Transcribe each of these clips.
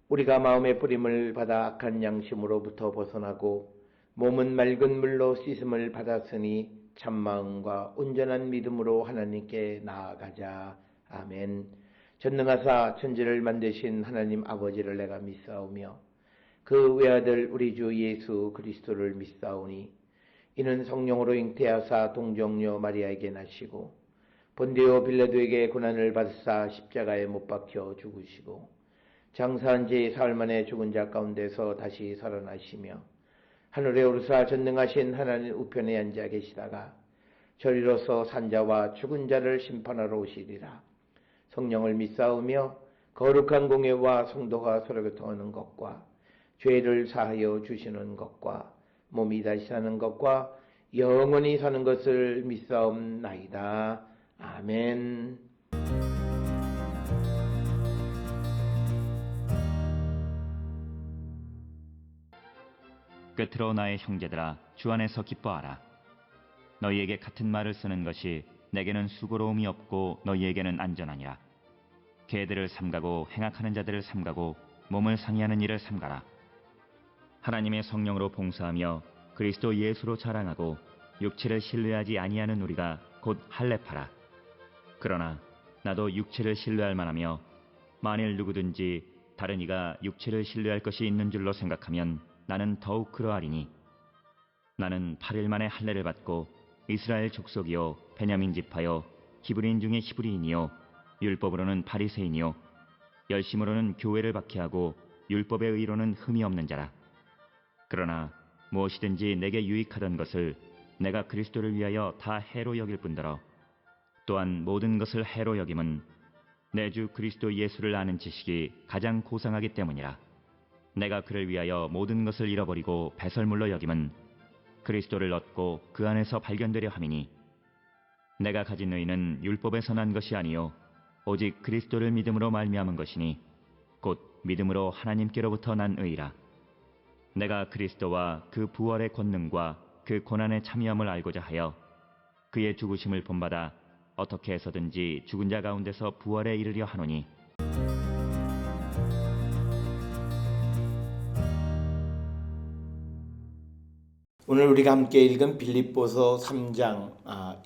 우리가 마음의 뿌림을 받아 악한 양심으로부터 벗어나고 몸은 맑은 물로 씻음을 받았으니 참마음과 온전한 믿음으로 하나님께 나아가자. 아멘. 전능하사 천지를 만드신 하나님 아버지를 내가 믿사오며 그 외아들 우리 주 예수 그리스도를 믿사오니 이는 성령으로 잉태하사 동정녀 마리아에게 나시고 본디오 빌라도에게 고난을 받으사 십자가에 못 박혀 죽으시고 장사한 지 사흘 만에 죽은 자 가운데서 다시 살아나시며 하늘에 오르사 전능하신 하나님 우편에 앉아 계시다가 저리로서 산자와 죽은 자를 심판하러 오시리라. 성령을 믿사오며 거룩한 공예와 성도가 서로 교통하는 것과 죄를 사하여 주시는 것과 몸이 다시 사는 것과 영원히 사는 것을 믿사옵나이다. 아멘. 끝으로 나의 형제들아, 주 안에서 기뻐하라. 너희에게 같은 말을 쓰는 것이 내게는 수고로움이 없고 너희에게는 안전하니라. 개들을 삼가고 행악하는 자들을 삼가고 몸을 상해하는 일을 삼가라. 하나님의 성령으로 봉사하며 그리스도 예수로 자랑하고 육체를 신뢰하지 아니하는 우리가 곧 할례파라. 그러나 나도 육체를 신뢰할 만하며 만일 누구든지 다른 이가 육체를 신뢰할 것이 있는 줄로 생각하면 나는 더욱 그러하리니 나는 8일 만에 할례를 받고 이스라엘 족속이요 베냐민 지파요 히브리인 중에 히브리인이요 율법으로는 바리새인이요 열심으로는 교회를 박해하고 율법의 의로는 흠이 없는 자라. 그러나 무엇이든지 내게 유익하던 것을 내가 그리스도를 위하여 다 해로 여길 뿐더러 또한 모든 것을 해로 여김은 내 주 그리스도 예수를 아는 지식이 가장 고상하기 때문이라. 내가 그를 위하여 모든 것을 잃어버리고 배설물로 여김은 그리스도를 얻고 그 안에서 발견되려 함이니 내가 가진 의는 율법에서 난 것이 아니요 오직 그리스도를 믿음으로 말미암은 것이니 곧 믿음으로 하나님께로부터 난 의라. 내가 그리스도와 그 부활의 권능과 그 고난의 참여함을 알고자 하여 그의 죽으심을 본받아 어떻게 해서든지 죽은 자 가운데서 부활에 이르려 하노니 오늘 우리가 함께 읽은 빌립보서 3장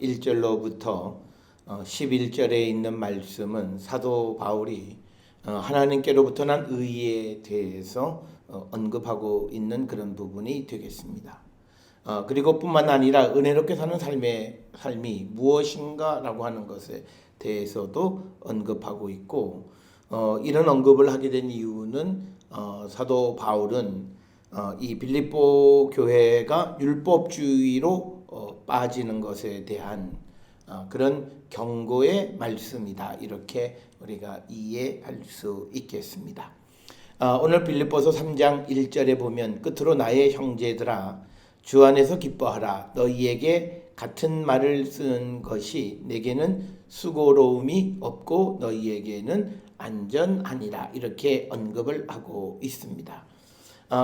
1절로부터 11절에 있는 말씀은 사도 바울이 하나님께로부터 난 의에 대해서 언급하고 있는 그런 부분이 되겠습니다. 그리고 뿐만 아니라 은혜롭게 사는 삶이 무엇인가 라고 하는 것에 대해서도 언급하고 있고 이런 언급을 하게 된 이유는 사도 바울은 이 빌립보 교회가 율법주의로 빠지는 것에 대한 그런 경고의 말씀이다. 이렇게 우리가 이해할 수 있겠습니다. 오늘 빌립보서 3장 1절에 보면 끝으로 나의 형제들아 주 안에서 기뻐하라. 너희에게 같은 말을 쓰는 것이 내게는 수고로움이 없고 너희에게는 안전하니라. 이렇게 언급을 하고 있습니다.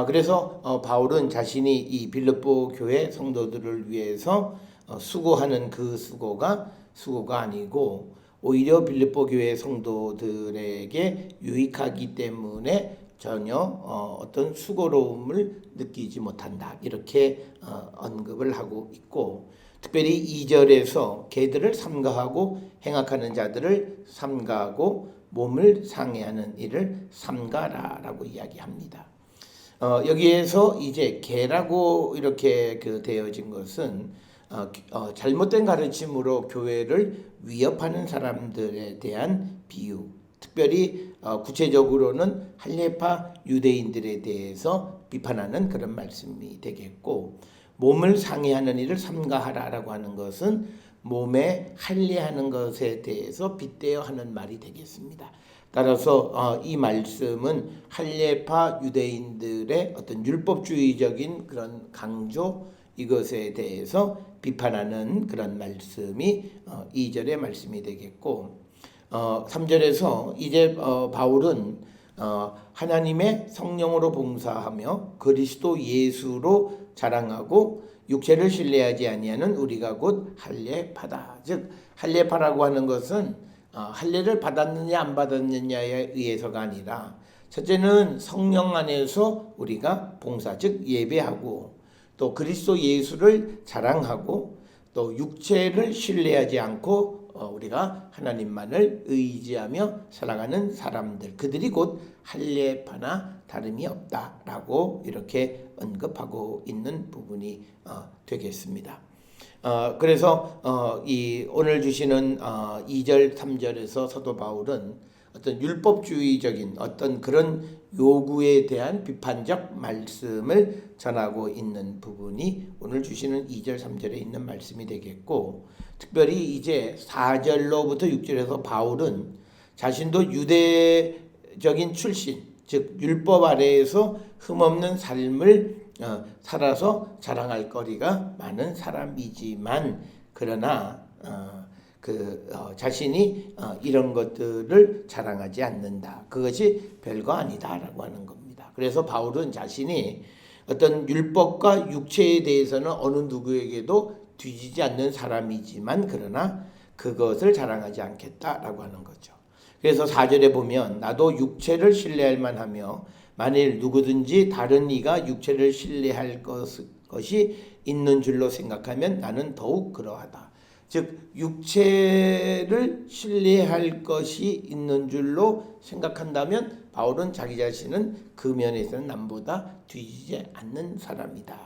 그래서 바울은 자신이 이 빌립보 교회 성도들을 위해서 수고하는 그 수고가 아니고 오히려 빌립보 교회 성도들에게 유익하기 때문에 전혀 어떤 수고로움을 느끼지 못한다. 이렇게 언급을 하고 있고 특별히 2절에서 개들을 삼가하고 행악하는 자들을 삼가하고 몸을 상해하는 일을 삼가라라고 이야기합니다. 여기에서 이제 개라고 이렇게 되어진 것은 잘못된 가르침으로 교회를 위협하는 사람들에 대한 비유, 특별히 구체적으로는 할례파 유대인들에 대해서 비판하는 그런 말씀이 되겠고, 몸을 상해하는 일을 삼가하라라고 하는 것은 몸에 할례하는 것에 대해서 빗대어 하는 말이 되겠습니다. 따라서 이 말씀은 할례파 유대인들의 어떤 율법주의적인 그런 강조, 이것에 대해서 비판하는 그런 말씀이 2절의 말씀이 되겠고, 3절에서 이제 바울은 하나님의 성령으로 봉사하며 그리스도 예수로 자랑하고 육체를 신뢰하지 아니하는 우리가 곧 할례파다. 즉 할례파라고 하는 것은 할례를 받았느냐 안 받았느냐에 의해서가 아니라 첫째는 성령 안에서 우리가 봉사, 즉 예배하고 또 그리스도 예수를 자랑하고 또 육체를 신뢰하지 않고 우리가 하나님만을 의지하며 살아가는 사람들, 그들이 곧 할례파나 다름이 없다라고 이렇게 언급하고 있는 부분이 되겠습니다. 그래서 이 오늘 주시는 2절 3절에서 사도 바울은 어떤 율법주의적인 어떤 그런 요구에 대한 비판적 말씀을 전하고 있는 부분이 오늘 주시는 2절 3절에 있는 말씀이 되겠고, 특별히 이제 4절로부터 6절에서 바울은 자신도 유대적인 출신, 즉 율법 아래에서 흠없는 삶을 살아서 자랑할 거리가 많은 사람이지만 그러나 자신이 이런 것들을 자랑하지 않는다. 그것이 별거 아니다라고 하는 겁니다. 그래서 바울은 자신이 어떤 율법과 육체에 대해서는 어느 누구에게도 뒤지지 않는 사람이지만 그러나 그것을 자랑하지 않겠다라고 하는 거죠. 그래서 4절에 보면 나도 육체를 신뢰할 만하며 만일 누구든지 다른 이가 육체를 신뢰할 것이 있는 줄로 생각하면 나는 더욱 그러하다. 즉 육체를 신뢰할 것이 있는 줄로 생각한다면 바울은 자기 자신은 그 면에서는 남보다 뒤지지 않는 사람이다.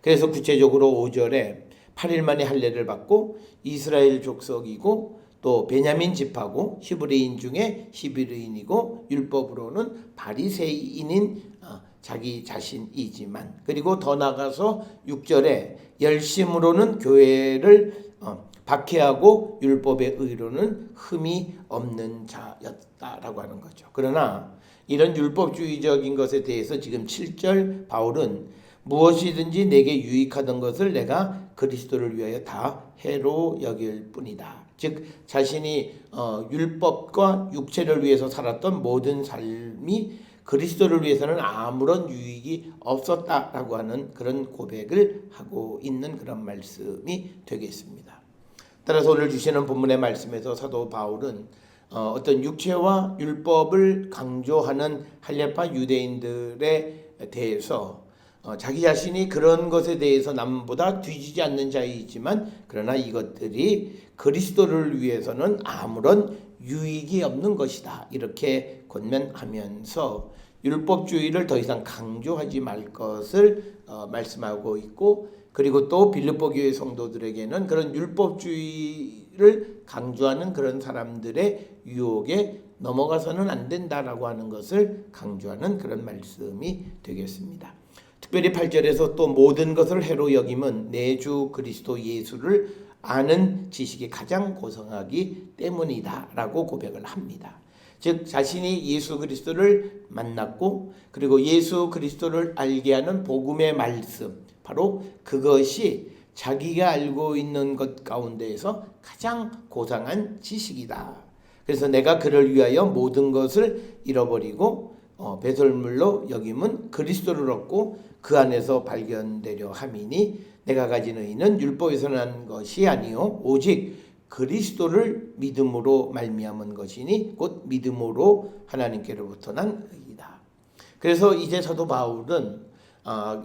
그래서 구체적으로 5절에 8일 만에 할례를 받고 이스라엘 족속이고 또 베냐민 지파고 히브리인 중에 히브리인이고 율법으로는 바리새인인 자기 자신이지만, 그리고 더 나가서 6절에 열심으로는 교회를 박해하고 율법의 의로는 흠이 없는 자였다라고 하는 거죠. 그러나 이런 율법주의적인 것에 대해서 지금 7절 바울은 무엇이든지 내게 유익하던 것을 내가 그리스도를 위하여 다 해로 여길 뿐이다. 즉 자신이 율법과 육체를 위해서 살았던 모든 삶이 그리스도를 위해서는 아무런 유익이 없었다라고 하는 그런 고백을 하고 있는 그런 말씀이 되겠습니다. 따라서 오늘 주시는 본문의 말씀에서 사도 바울은 어떤 육체와 율법을 강조하는 할례파 유대인들에 대해서 자기 자신이 그런 것에 대해서 남보다 뒤지지 않는 자이지만 그러나 이것들이 그리스도를 위해서는 아무런 유익이 없는 것이다, 이렇게 권면하면서 율법주의를 더 이상 강조하지 말 것을 말씀하고 있고, 그리고 또 빌립보 교회 성도들에게는 그런 율법주의를 강조하는 그런 사람들의 유혹에 넘어가서는 안 된다라고 하는 것을 강조하는 그런 말씀이 되겠습니다. 특별히 8절에서 또 모든 것을 해로 여김은 내 주 그리스도 예수를 아는 지식이 가장 고상하기 때문이다 라고 고백을 합니다. 즉 자신이 예수 그리스도를 만났고 그리고 예수 그리스도를 알게 하는 복음의 말씀, 바로 그것이 자기가 알고 있는 것 가운데에서 가장 고상한 지식이다. 그래서 내가 그를 위하여 모든 것을 잃어버리고 배설물로 여김은 그리스도를 얻고 그 안에서 발견되려 함이니 내가 가진 의는 율법에서 난 것이 아니요 오직 그리스도를 믿음으로 말미암은 것이니 곧 믿음으로 하나님께로부터 난 의이다. 그래서 이제 사도 바울은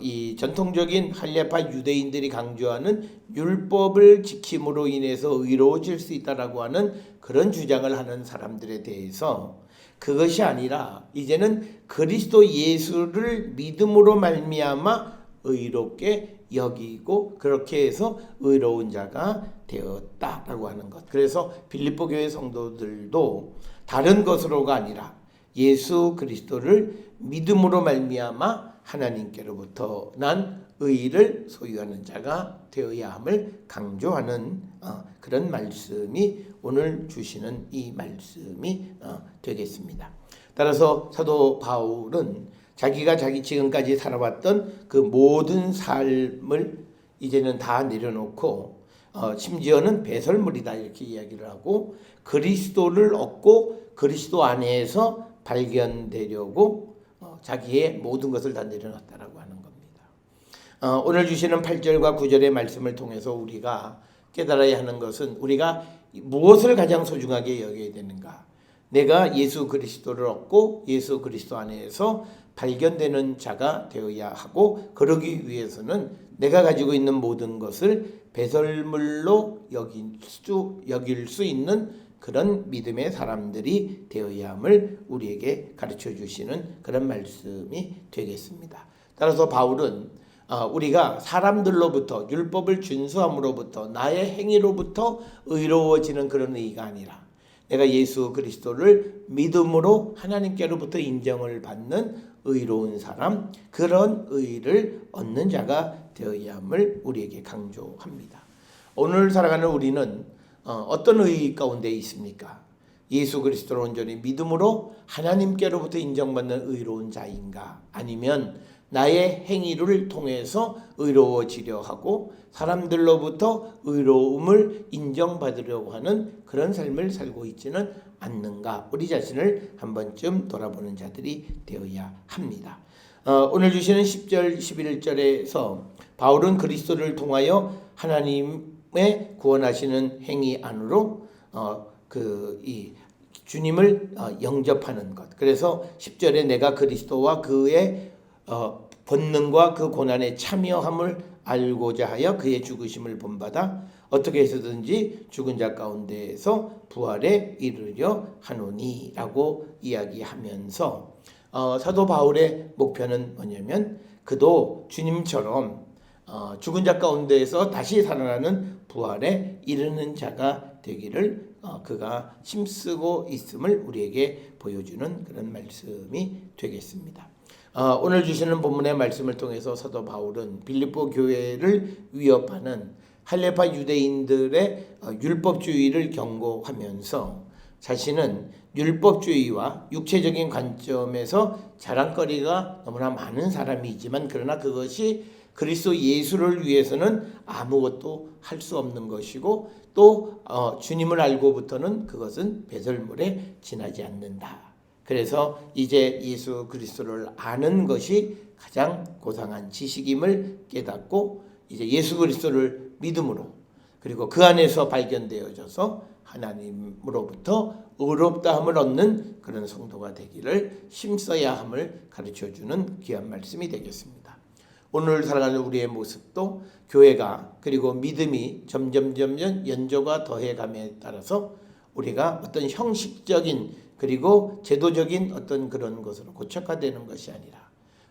이 전통적인 할례파 유대인들이 강조하는 율법을 지킴으로 인해서 의로워질 수 있다라고 하는 그런 주장을 하는 사람들에 대해서 그것이 아니라 이제는 그리스도 예수를 믿음으로 말미암아 의롭게 여기고 그렇게 해서 의로운 자가 되었다라고 하는 것. 그래서 빌립보 교회 성도들도 다른 것으로가 아니라 예수 그리스도를 믿음으로 말미암아 하나님께로부터 난 의를 소유하는 자가 되어야 함을 강조하는 그런 말씀이 오늘 주시는 이 말씀이 되겠습니다. 따라서 사도 바울은 자기가 지금까지 살아왔던 그 모든 삶을 이제는 다 내려놓고 심지어는 배설물이다 이렇게 이야기를 하고 그리스도를 얻고 그리스도 안에서 발견되려고 자기의 모든 것을 다 내려놨다라고 하는 겁니다. 오늘 주시는 8절과 9절의 말씀을 통해서 우리가 깨달아야 하는 것은 우리가 무엇을 가장 소중하게 여겨야 되는가? 내가 예수 그리스도를 얻고 예수 그리스도 안에서 발견되는 자가 되어야 하고, 그러기 위해서는 내가 가지고 있는 모든 것을 배설물로 여길 수 있는 그런 믿음의 사람들이 되어야 함을 우리에게 가르쳐 주시는 그런 말씀이 되겠습니다. 따라서 바울은 우리가 사람들로부터, 율법을 준수함으로부터, 나의 행위로부터 의로워지는 그런 의가 아니라 내가 예수 그리스도를 믿음으로 하나님께로부터 인정을 받는 의로운 사람, 그런 의를 얻는 자가 되어야 함을 우리에게 강조합니다. 오늘 살아가는 우리는 어떤 의 가운데 있습니까? 예수 그리스도를 온전히 믿음으로 하나님께로부터 인정받는 의로운 자인가? 아니면 나의 행위를 통해서 의로워지려 하고 사람들로부터 의로움을 인정받으려고 하는 그런 삶을 살고 있지는 않는가? 우리 자신을 한 번쯤 돌아보는 자들이 되어야 합니다. 오늘 주시는 10절 11절에서 바울은 그리스도를 통하여 하나님의 구원하시는 행위 안으로 이 주님을 영접하는 것. 그래서 10절에 내가 그리스도와 그의 본능과 그 고난에 참여함을 알고자 하여 그의 죽으심을 본받아 어떻게 해서든지 죽은 자 가운데에서 부활에 이르려 하노니 라고 이야기하면서 사도 바울의 목표는 뭐냐면 그도 주님처럼 죽은 자 가운데에서 다시 살아나는 부활에 이르는 자가 되기를 그가 힘쓰고 있음을 우리에게 보여주는 그런 말씀이 되겠습니다. 오늘 주시는 본문의 말씀을 통해서 사도 바울은 빌립보 교회를 위협하는 할레파 유대인들의 율법주의를 경고하면서 자신은 율법주의와 육체적인 관점에서 자랑거리가 너무나 많은 사람이지만 그러나 그것이 그리스도 예수를 위해서는 아무것도 할 수 없는 것이고 또 주님을 알고부터는 그것은 배설물에 지나지 않는다. 그래서 이제 예수 그리스도를 아는 것이 가장 고상한 지식임을 깨닫고 이제 예수 그리스도를 믿음으로 그리고 그 안에서 발견되어져서 하나님으로부터 의롭다함을 얻는 그런 성도가 되기를 힘써야 함을 가르쳐주는 귀한 말씀이 되겠습니다. 오늘 살아가는 우리의 모습도 교회가 그리고 믿음이 점점 연조가 더해감에 따라서 우리가 어떤 형식적인 그리고 제도적인 어떤 그런 것으로 고착화되는 것이 아니라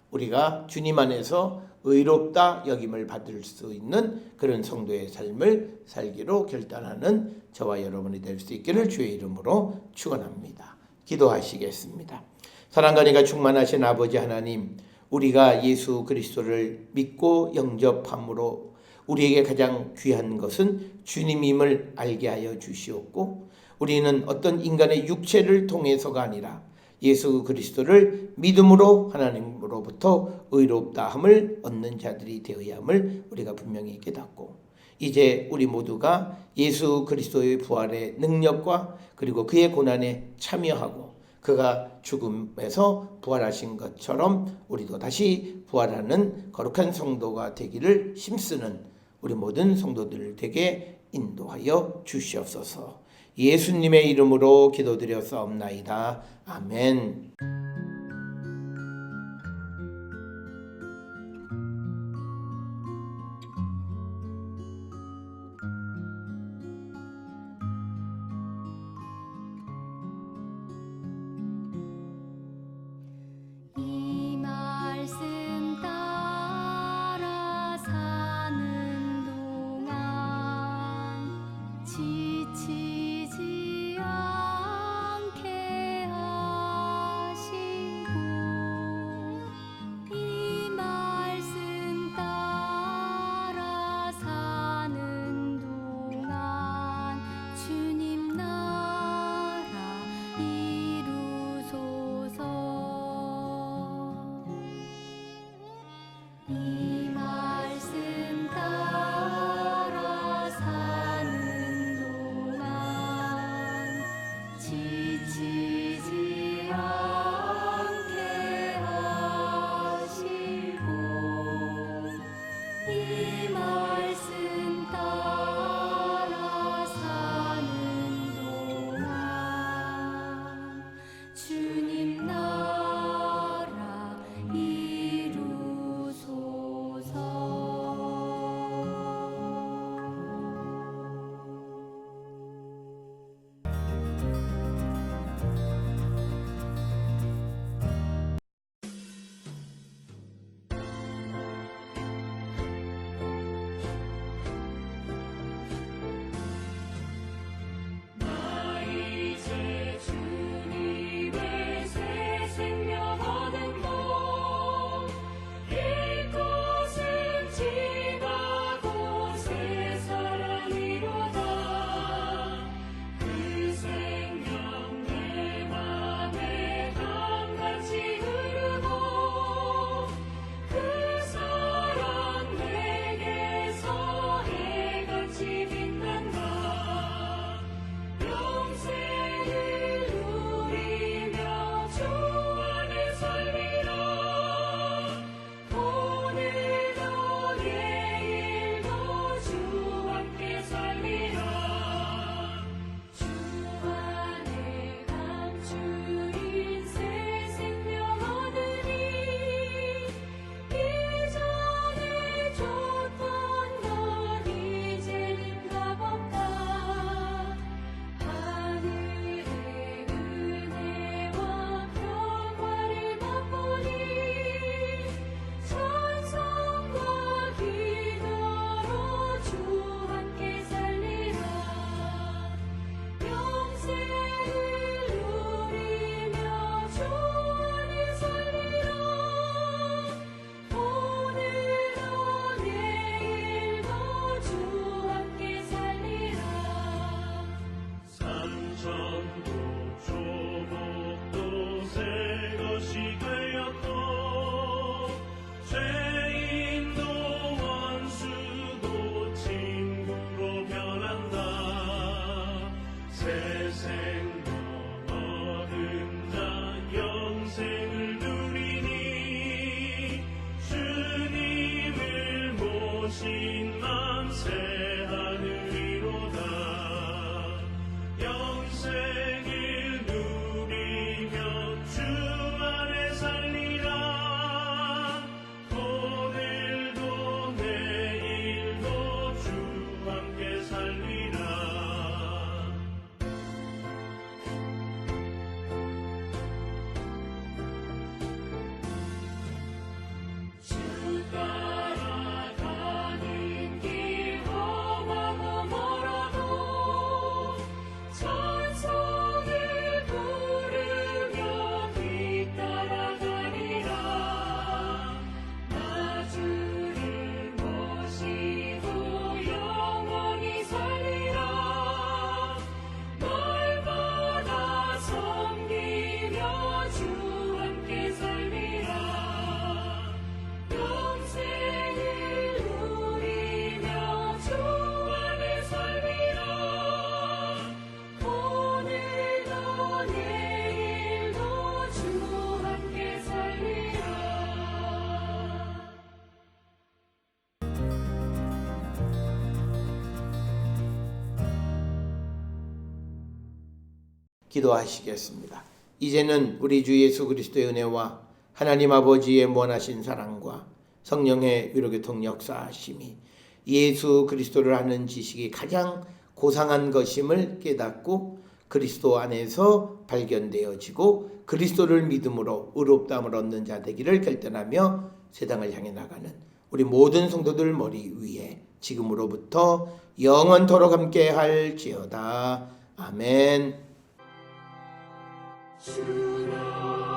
우리가 주님 안에서 의롭다 여김을 받을 수 있는 그런 성도의 삶을 살기로 결단하는 저와 여러분이 될 수 있기를 주의 이름으로 축원합니다. 기도하시겠습니다. 사랑과 은혜가 충만하신 아버지 하나님, 우리가 예수 그리스도를 믿고 영접함으로 우리에게 가장 귀한 것은 주님임을 알게 하여 주시옵고 우리는 어떤 인간의 육체를 통해서가 아니라 예수 그리스도를 믿음으로 하나님으로부터 의롭다함을 얻는 자들이 되어야 함을 우리가 분명히 깨닫고 이제 우리 모두가 예수 그리스도의 부활의 능력과 그리고 그의 고난에 참여하고 그가 죽음에서 부활하신 것처럼 우리도 다시 부활하는 거룩한 성도가 되기를 힘쓰는 우리 모든 성도들 되게 인도하여 주시옵소서. 예수님의 이름으로 기도드렸사옵나이다. 아멘. 이 말씀 따라 사는 동안 지치지 않게 하시 것이 되었고 죄인도 원수도 친구로 변한다. 새 생명 얻은 자 영생을 누리니 주님을 모신 만세 하늘이로다. 영생을 누리며 주 안에 살리라. 오늘도 내일도 주 함께 살리라. 주 따라가는 길 험하고 멀어도 찬송을 부르며 뒤따라가리라. 나 주를 모시고 영원히 살리라. 날마다 섬기며 주 함께 살리라. 영생을 누리며 주 안에 살리라. 오늘도 내일도 주 함께 살리라. 기도하시겠습니다. 이제는 우리 주 예수 그리스도의 은혜와 하나님 아버지의 무한하신 사랑과 성령의 위로교통 역사하심이 예수 그리스도를 아는 지식이 가장 고상한 것임을 깨닫고 그리스도 안에서 발견되어지고 그리스도를 믿음으로 의롭다함을 얻는 자 되기를 결단하며 세상을 향해 나가는 우리 모든 성도들 머리 위에 지금으로부터 영원토록 함께 할지어다. 아멘. 주라